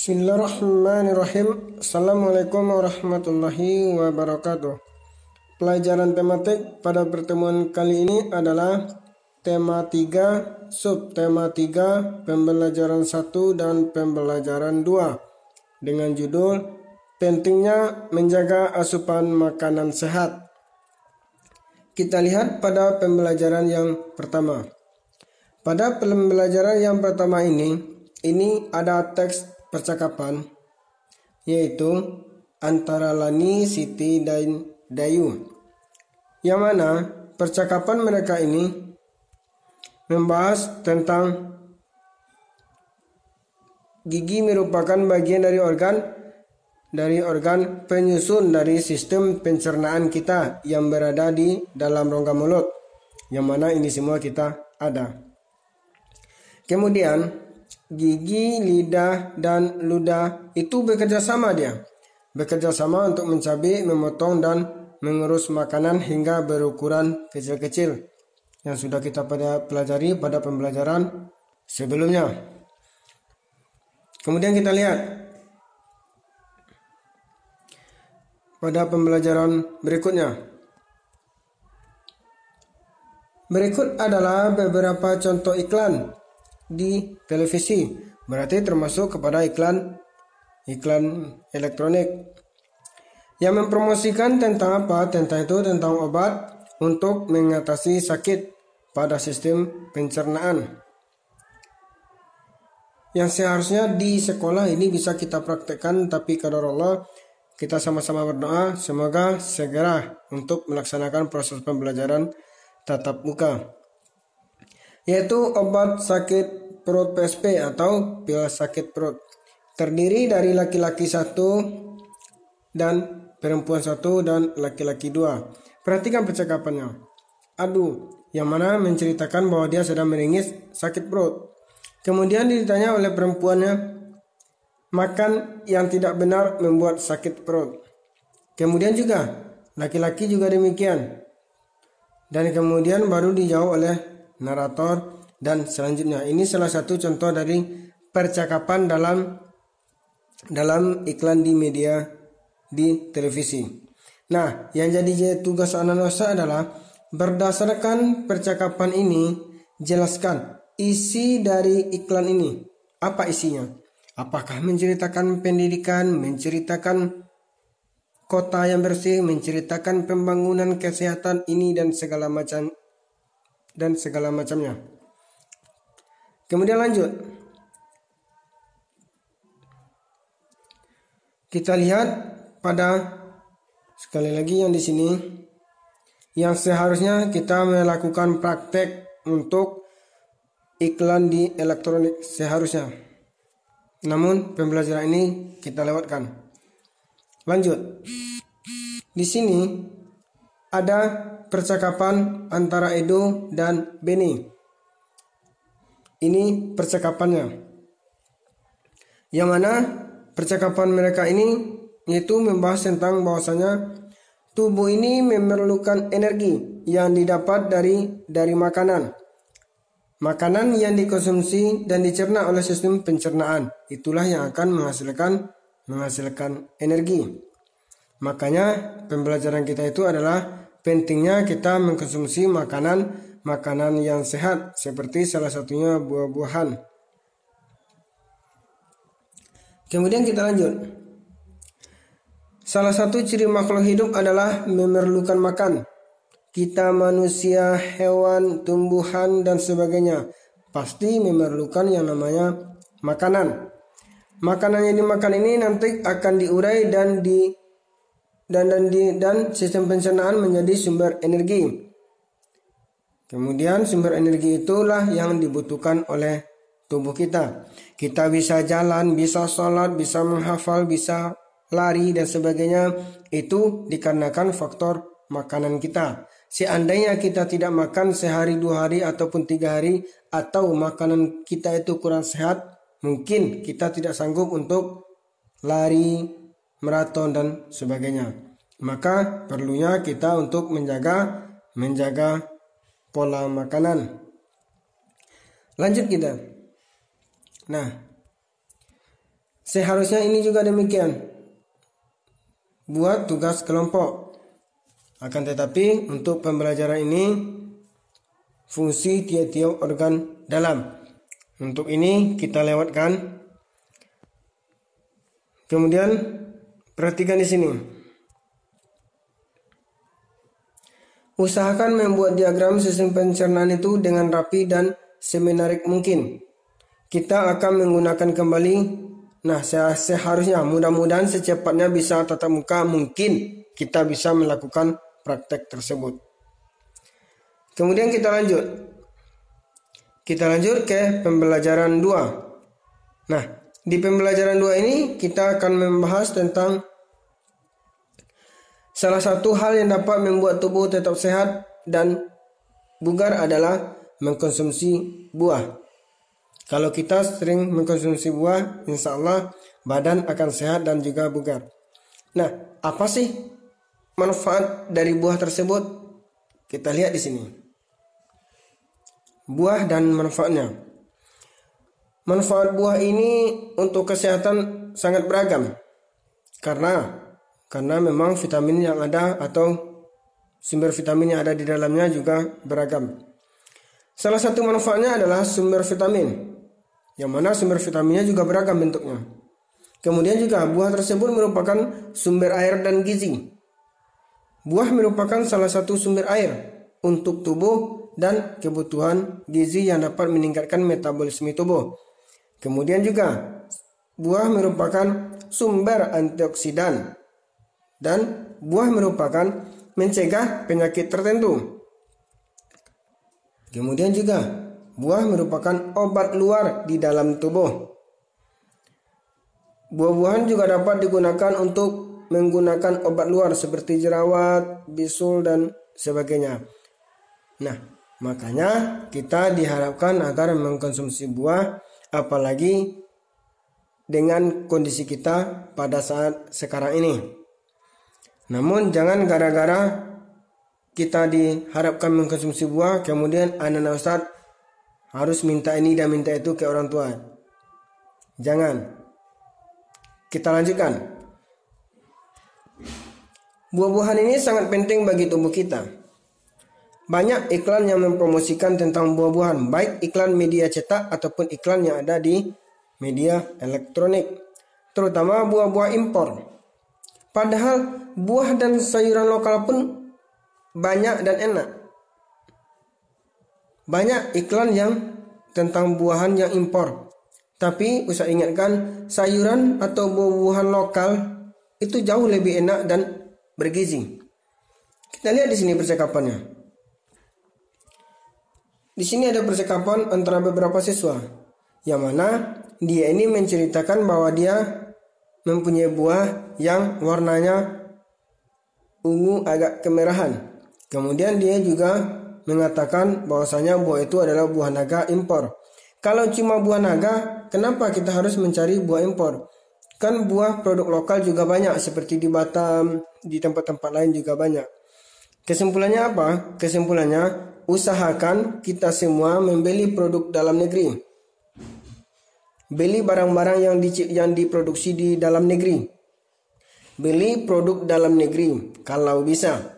Bismillahirrahmanirrahim. Assalamualaikum warahmatullahi wabarakatuh. Pelajaran tematik pada pertemuan kali ini adalah tema 3, subtema 3, pembelajaran 1 dan pembelajaran 2 dengan judul pentingnya menjaga asupan makanan sehat. Kita lihat pada pembelajaran yang pertama. Pada pembelajaran yang pertama ini ada teks percakapan, yaitu antara Lani, Siti, dan Dayu, yang mana percakapan mereka ini membahas tentang gigi merupakan bagian dari organ penyusun dari sistem pencernaan kita yang berada di dalam rongga mulut, yang mana ini semua kita ada. Kemudian gigi, lidah, dan ludah itu bekerja sama untuk mencabik, memotong, dan mengurus makanan hingga berukuran kecil-kecil yang sudah kita pelajari pada pembelajaran sebelumnya. Kemudian kita lihat pada pembelajaran berikutnya. Berikut adalah beberapa contoh iklan di televisi, berarti termasuk kepada iklan elektronik yang mempromosikan tentang apa? Tentang obat untuk mengatasi sakit pada sistem pencernaan, yang seharusnya di sekolah ini bisa kita praktekkan, tapi qadarullah kita sama-sama berdoa semoga segera untuk melaksanakan proses pembelajaran tatap muka, yaitu obat sakit perut PSP atau pil sakit perut. Terdiri dari laki-laki 1 dan perempuan 1 dan laki-laki 2. Perhatikan percakapannya. Aduh, yang mana menceritakan bahwa dia sedang meringis sakit perut. Kemudian ditanya oleh perempuannya, makan yang tidak benar membuat sakit perut. Kemudian juga laki-laki juga demikian. Dan kemudian baru dijawab oleh narator dan selanjutnya. Ini salah satu contoh dari percakapan dalam iklan di media di televisi. Nah, yang jadi tugas anak nusa adalah berdasarkan percakapan ini jelaskan isi dari iklan ini. Apa isinya? Apakah menceritakan pendidikan, menceritakan kota yang bersih, menceritakan pembangunan kesehatan ini dan segala macamnya. Kemudian lanjut. Kita lihat pada sekali lagi yang di sini yang seharusnya kita melakukan praktek untuk iklan di elektronik seharusnya. Namun pembelajaran ini kita lewatkan. Lanjut. Di sini ada percakapan antara Edo dan Beni. Ini percakapannya. Yang mana percakapan mereka ini yaitu membahas tentang bahwasanya tubuh ini memerlukan energi yang didapat dari makanan. Makanan yang dikonsumsi dan dicerna oleh sistem pencernaan itulah yang akan menghasilkan energi. Makanya pembelajaran kita itu adalah pentingnya kita mengkonsumsi makanan yang sehat, seperti salah satunya buah-buahan. Kemudian kita lanjut. Salah satu ciri makhluk hidup adalah memerlukan makan. Kita manusia, hewan, tumbuhan, dan sebagainya pasti memerlukan yang namanya makanan. Makanan yang dimakan ini nanti akan diurai dan sistem pencernaan menjadi sumber energi. Kemudian sumber energi itulah yang dibutuhkan oleh tubuh kita. Kita bisa jalan, bisa sholat, bisa menghafal, bisa lari dan sebagainya. Itu dikarenakan faktor makanan kita. Seandainya kita tidak makan sehari, 2 hari, ataupun 3 hari, atau makanan kita itu kurang sehat, mungkin kita tidak sanggup untuk lari, maraton, dan sebagainya. Maka perlunya kita untuk menjaga pola makanan. Lanjut kita. Nah, Seharusnya ini juga demikian. Buat tugas kelompok. Akan tetapi untuk pembelajaran ini fungsi tiap-tiap organ dalam. Untuk ini kita lewatkan. Kemudian perhatikan di sini. Usahakan membuat diagram sistem pencernaan itu dengan rapi dan semenarik mungkin. Kita akan menggunakan kembali. Nah, seharusnya mudah-mudahan secepatnya bisa tatap muka, mungkin kita bisa melakukan praktek tersebut. Kemudian kita lanjut. Kita lanjut ke pembelajaran 2. Nah, di pembelajaran 2 ini kita akan membahas tentang salah satu hal yang dapat membuat tubuh tetap sehat dan bugar adalah mengkonsumsi buah. Kalau kita sering mengkonsumsi buah, insya Allah badan akan sehat dan juga bugar. Nah, apa sih manfaat dari buah tersebut? Kita lihat di sini. Buah dan manfaatnya. Manfaat buah ini untuk kesehatan sangat beragam. Karena memang vitamin yang ada atau sumber vitamin yang ada di dalamnya juga beragam. Salah satu manfaatnya adalah sumber vitamin, yang mana sumber vitaminnya juga beragam bentuknya. Kemudian juga buah tersebut merupakan sumber air dan gizi. Buah merupakan salah satu sumber air untuk tubuh dan kebutuhan gizi yang dapat meningkatkan metabolisme tubuh. Kemudian juga buah merupakan sumber antioksidan dan buah merupakan mencegah penyakit tertentu. Kemudian juga buah merupakan obat luar di dalam tubuh. Buah-buahan juga dapat digunakan untuk menggunakan obat luar seperti jerawat, bisul dan sebagainya. Nah, makanya kita diharapkan agar mengkonsumsi buah, apalagi dengan kondisi kita pada saat sekarang ini. Namun jangan gara-gara kita diharapkan mengkonsumsi buah, kemudian anak-anak Ustaz harus minta ini dan minta itu ke orang tua. Jangan. Kita lanjutkan. Buah-buahan ini sangat penting bagi tubuh kita. Banyak iklan yang mempromosikan tentang buah-buahan, baik iklan media cetak ataupun iklan yang ada di media elektronik, terutama buah-buah impor. Padahal buah dan sayuran lokal pun banyak dan enak. Banyak iklan yang tentang buahan yang impor. Tapi usah ingatkan, sayuran atau buah-buahan lokal itu jauh lebih enak dan bergizi. Kita lihat di sini percakapannya. Di sini ada percakapan antara beberapa siswa, yang mana dia ini menceritakan bahwa dia mempunyai buah yang warnanya ungu agak kemerahan. Kemudian dia juga mengatakan bahwasanya buah itu adalah buah naga impor. Kalau cuma buah naga, kenapa kita harus mencari buah impor? Kan buah produk lokal juga banyak, seperti di Batam, di tempat-tempat lain juga banyak. Kesimpulannya apa? Kesimpulannya, usahakan kita semua membeli produk dalam negeri. Beli barang-barang yang diproduksi di dalam negeri. Beli produk dalam negeri kalau bisa.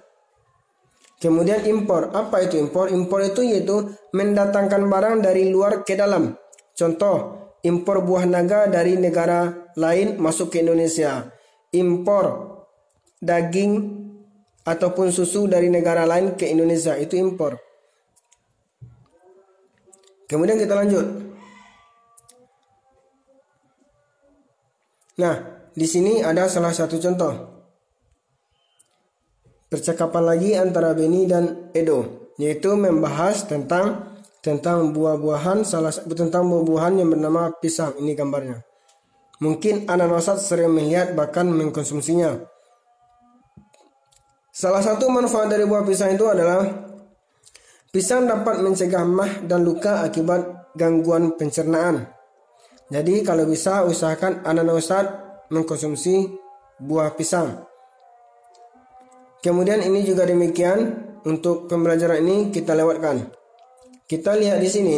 Kemudian impor. Apa itu impor? Impor itu yaitu mendatangkan barang dari luar ke dalam. Contoh, impor buah naga dari negara lain masuk ke Indonesia. Impor daging ataupun susu dari negara lain ke Indonesia, itu impor. Kemudian kita lanjut. Nah, di sini ada salah satu contoh percakapan lagi antara Beni dan Edo, yaitu membahas tentang buah-buahan, tentang buah-buahan yang bernama pisang. Ini gambarnya. Mungkin anak Ustaz sering melihat bahkan mengkonsumsinya. Salah satu manfaat dari buah pisang itu adalah pisang dapat mencegah mah dan luka akibat gangguan pencernaan. Jadi kalau bisa usahakan anak Ustaz mengkonsumsi buah pisang. Kemudian ini juga demikian, untuk pembelajaran ini kita lewatkan. Kita lihat di sini,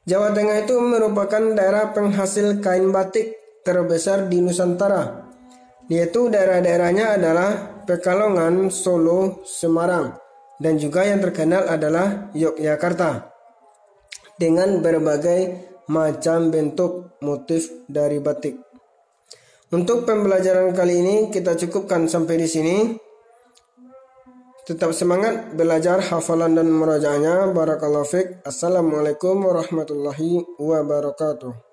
Jawa Tengah itu merupakan daerah penghasil kain batik terbesar di Nusantara, yaitu daerah-daerahnya adalah Pekalongan, Solo, Semarang, dan juga yang terkenal adalah Yogyakarta dengan berbagai macam bentuk motif dari batik. Untuk pembelajaran kali ini kita cukupkan sampai di sini. Tetap semangat belajar hafalan dan murajaahnya. Barakallahu fiik. Assalamualaikum warahmatullahi wabarakatuh.